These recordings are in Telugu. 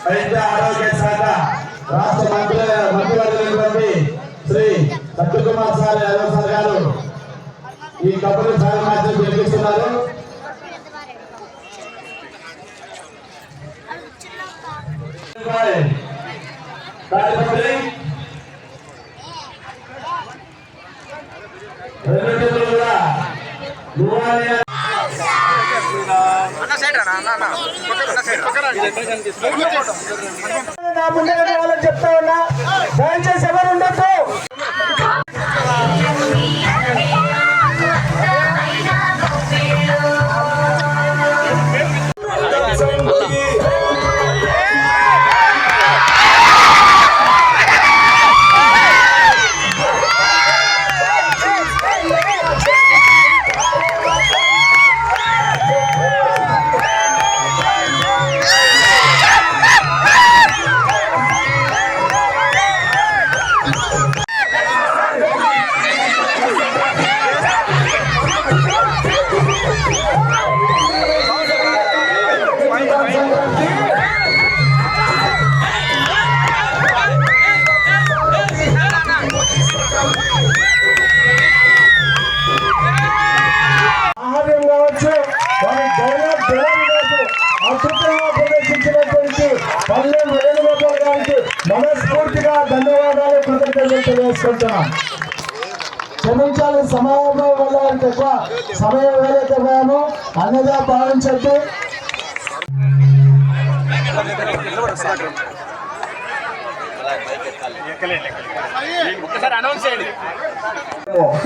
వైద్య ఆరోగ్య శాఖ రాష్ట్ర మంత్రివర్యులైనటువంటి శ్రీ సత్యకుమార్ సార్ యాదవ్ సార్ గారు ఈ కబడ్డీ ఫైనల్ మ్యాచ్ గెలిపిస్తున్నారు. చెప్తా ఉన్నా, దయచేసి ఎవరు ఉండొద్దు. మనస్ఫూర్తిగా ధన్యవాదాలు, కృతజ్ఞతలు తెలియజేసుకుంటున్నాం. క్షమించాలి, సమయం వల్ల ఎక్కువ సమయం వేయకపోయాము, అన్నగా భావించద్దు.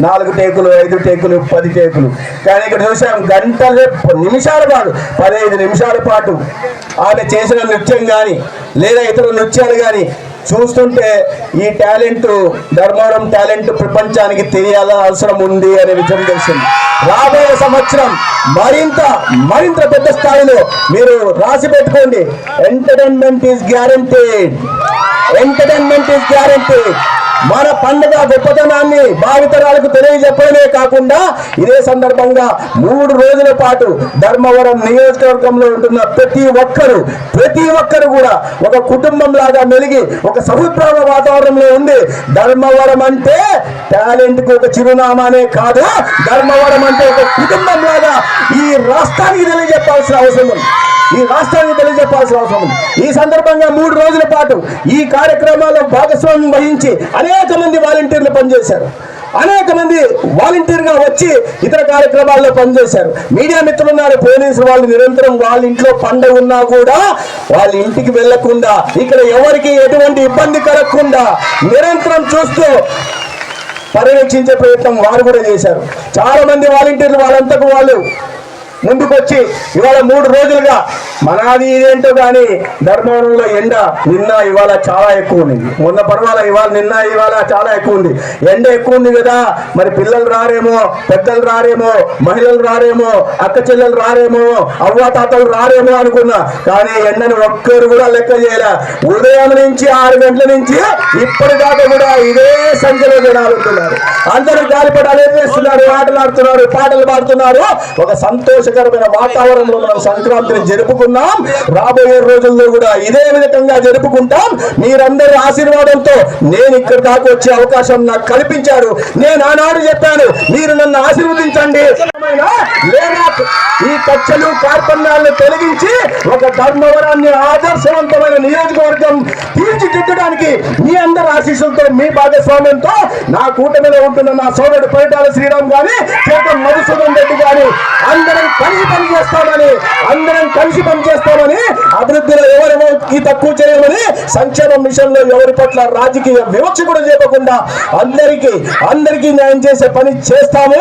నాలుగు టేకులు, 5 టేకులు, 10 టేకులు, కానీ ఇక్కడ చూసాం గంటలు, నిమిషాల పాటు, 15 నిమిషాల పాటు ఆమె చేసిన నృత్యం కానీ లేదా ఇతర నృత్యాలు కానీ చూస్తుంటే ఈ టాలెంట్, ధర్మవరం టాలెంట్ ప్రపంచానికి తెలియాలని అవసరం ఉంది అనే విషయం తెలిసింది. రాబోయే సంవత్సరం మరింత పెద్ద స్థాయిలో మీరు రాసి పెట్టుకోండి. Entertainment is guaranteed. మన పండుగ గొప్పతనాన్ని భావితరాలకు తెలియజెప్పడమే కాకుండా ఇదే సందర్భంగా 3 రోజుల పాటు ధర్మవరం నియోజకవర్గంలో ఉంటున్న ప్రతి ఒక్కరు కూడా ఒక కుటుంబం లాగా మెలిగి ఒక సౌహృద వాతావరణంలో ఉంది. ధర్మవరం అంటే టాలెంట్ కు ఒక చిరునామానే కాదు, ధర్మవరం అంటే ఒక కుటుంబం లాగా ఈ రాష్ట్రానికి తెలియజెప్పాల్సిన అవసరం ఉంది. ఈ సందర్భంగా 3 రోజుల పాటు ఈ కార్యక్రమాల్లో భాగస్వామ్యం వహించి అనేక మంది వాలంటీర్లు పనిచేశారు. అనేక మంది వాలంటీర్గా వచ్చి ఇతర కార్యక్రమాల్లో పనిచేశారు. మీడియా మిత్రులు ఉన్నారు, పోలీసులు వాళ్ళు నిరంతరం వాళ్ళ ఇంట్లో పండుగ ఉన్నా కూడా వాళ్ళ ఇంటికి వెళ్లకుండా, ఇక్కడ ఎవరికి ఎటువంటి ఇబ్బంది కలగకుండా నిరంతరం చూస్తూ పర్యవేక్షించే ప్రయత్నం వారు కూడా చేశారు. చాలా మంది వాలంటీర్లు వాళ్ళంతకు వాళ్ళు ముందుకొచ్చి ఇవాళ 3 రోజులుగా మనది ఇదేంటో కానీ ధర్మవరంలో ఎండ నిన్న ఇవాళ చాలా ఎక్కువ ఉంది. మొన్న పర్వాల ఇవాళ నిన్న ఇవాళ చాలా ఎక్కువ ఉంది. ఎండ ఎక్కువ ఉంది కదా, మరి పిల్లలు రారేమో, పెద్దలు రారేమో, మహిళలు రారేమో, అక్క చెల్లెలు రారేమో, అవ్వ తాతలు రారేమో అనుకున్నా. కానీ ఎండను ఒక్కరు కూడా లెక్క చేయలే. ఉదయం నుంచి 6 గంటల నుంచి ఇప్పటిదాకా కూడా ఇదే సంఖ్యలో జనాలు ఉంటున్నారు. అందరూ గాలిపటాలు వేస్తున్నారు, ఆటలు ఆడుతున్నారు, పాటలు పాడుతున్నారు. ఒక సంతోషకరమైన వాతావరణంలో మనం సంక్రాంతిని జరుపుకున్నాం. రాబోయే రోజుల్లో కూడా ఇదే విధంగా జరుపుకుంటాం. మీరందరి ఆశీర్వాదంతో నేను ఇక్కడ దాకా వచ్చే అవకాశం నాకు కల్పించారు. నేను ఆనాడు చెప్పాను, మీరు నన్ను ఆశీర్వదించండి, లేదా ఈ కక్షలు కార్పణ్యాలను తొలగించి ఒక ధర్మవరాన్ని ఆదర్శవంతమైన నియోజకవర్గం తీర్చిదిద్దడానికి మీ అందరి ఆశీస్సులతో, మీ భాగస్వామ్యంతో నా కూటమిలో ఉంటున్న నా సోదరుడు పరిటాల శ్రీరామ్ గాని, చేతం మధుసూదన్ రెడ్డి గాని అందరం కలిసి పనిచేస్తామని, అభివృద్ధిలో ఎవరికి తక్కువ చేయమని, సంక్షేమ మిషన్ లో ఎవరి పట్ల రాజకీయ వివక్ష కూడా చేయకుండా అందరికీ న్యాయం చేసే పని చేస్తాము.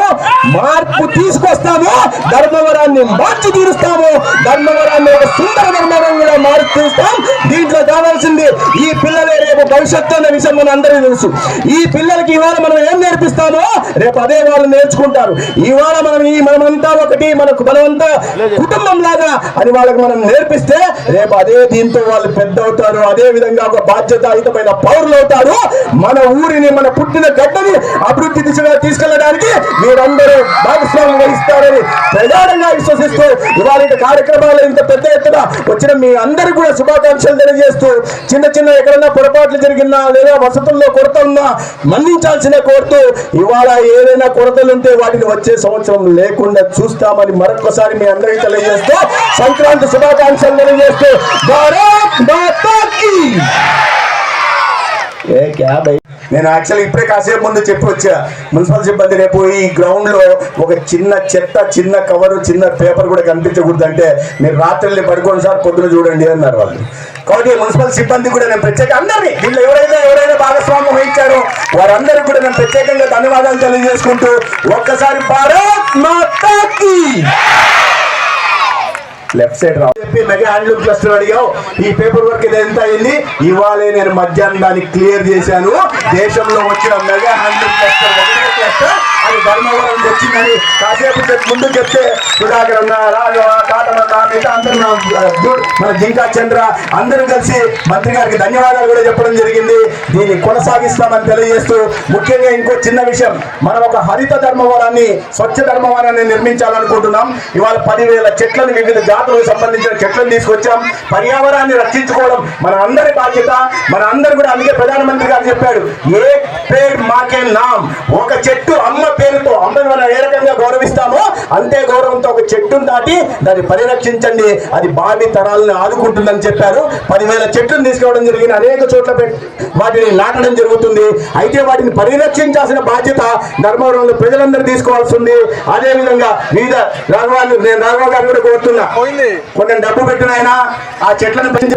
మార్పు తీసుకొస్తాము. ధర్మవరాన్ని మార్చి తీరుస్తాము. ధర్మవరాన్ని ఒక సుందర ధర్మవరం కూడా మార్చి తీరుస్తాం. దీంట్లో కావాల్సింది ఈ పిల్లలే రేపు భవిష్యత్తు అనే విషయం మన అందరికీ తెలుసు. ఈ పిల్లలకి ఇవాళ మనం ఏం నేర్పిస్తామో రేపు అదే వాళ్ళు నేర్చుకుంటారు. ఇవాళ మనమంతా ఒకటి, మనమంతా కుటుంబం లాగా అని వాళ్ళకి మనం నేర్పిస్తే రేపు అదే దీంతో వాళ్ళు పెద్ద అవుతారు. అదే విధంగా ఒక బాధ్యతాయుతమైన పౌరులు అవుతారు. మన ఊరిని, మన పుట్టిన గడ్డని అభివృద్ధి దిశగా తీసుకెళ్లడానికి మీరందరూ భాగస్వామ్యం వహిస్తారని ప్రగాఢంగా విశ్వసిస్తూ ఇవాళ కార్యక్రమాలు ఇంత పెద్ద ఎత్తున వచ్చిన మీ అందరూ కూడా శుభాకాంక్షలు తెలియజేస్తూ, చిన్న ఎక్కడన్నా పొరపాట్లు జరిగినా లేదా వసతుల్లో కొరత ఉన్నా మన్నించాల్సిన కోరుతూ, ఇవాళ ఏదైనా కొరతలుంటే వాటిని వచ్చే సంవత్సరం లేకుండా చూస్తామని మరొకసారి మీ అందరికీ తెలియజేస్తూ, సంక్రాంతి శుభాకాంక్షలు తెలియజేస్తూ, భారత్ మాతా కీ. నేను యాక్చువల్లీ ఇప్పుడే కాసేపు ముందు చెప్పి వచ్చా, మున్సిపల్ సిబ్బంది రేపు ఈ గ్రౌండ్ లో ఒక చిన్న చెత్త, చిన్న కవరు, చిన్న పేపర్ కూడా కనిపించకూడదు అంటే మీరు రాత్రుల్ని పడుకోండి సార్, పొద్దున చూడండి అన్నారు వాళ్ళు. కాబట్టి మున్సిపల్ సిబ్బంది కూడా నేను అందరినీ దీంట్లో ఎవరైనా భాగస్వామ్యం వహించారో వారందరికీ కూడా నేను ప్రత్యేకంగా ధన్యవాదాలు తెలియజేసుకుంటూ, ఒక్కసారి భారత్ మాతా కీ. లెఫ్ట్ సైడ్ రా చెప్పి మెగా హ్యాండ్లూమ్ క్లస్టర్ అడిగావు. ఈ పేపర్ వర్క్ ఇది ఎంత అయింది? ఇవాళే నేను మధ్యాహ్నం దాన్ని క్లియర్ చేశాను. దేశంలో వచ్చిన మెగా హ్యాండ్లూమ్ క్లస్టర్ ఒకటే క్లస్టర్, అది ధర్మవరం వచ్చిందని కాసేపు ముందు చెప్తే సుధాకర్ అన్న, రాఘవ, కాటమన్న, మిగతా అందరూ మన జింకా చంద్ర అందరూ కలిసి మంత్రి గారికి ధన్యవాదాలు కూడా చెప్పడం జరిగింది. దీన్ని కొనసాగిస్తామని తెలియజేస్తూ, ముఖ్యంగా ఇంకో చిన్న విషయం, మనం ఒక హరిత ధర్మవరాన్ని, స్వచ్ఛ ధర్మవరాన్ని నిర్మించాలనుకుంటున్నాం. ఇవాళ 10,000 చెట్లను, వివిధ జాతులకు సంబంధించిన చెట్లను తీసుకొచ్చాం. పర్యావరణాన్ని రక్షించుకోవడం మన అందరి బాధ్యత. మన అందరు కూడా, అందుకే ప్రధానమంత్రి గారు చెప్పాడు, ఏ పేడ్ మాకే నామ్, ఒక చెట్టు అమ్మ పేరుతో, అమ్మని మనం ఏ రకంగా గౌరవిస్తామో అంతే గౌరవంతో ఒక చెట్టును దాటి దాన్ని పరిరక్షించండి, అది భావి తరాలను ఆదుకుంటుందని చెప్పారు. 10,000 చెట్లను తీసుకోవడం జరిగింది. అనేక చోట్ల వాటిని నాటడం జరుగుతుంది. అయితే వాటిని పరిరక్షించాల్సిన బాధ్యత ధర్మవరంలో ప్రజలందరూ తీసుకోవాల్సి ఉంది. అదేవిధంగా వివిధ రాఘవ గారు కూడా కోరుతున్నా, కొంచెం డబ్బు పెట్టిన ఆయన ఆ చెట్లను పెంచి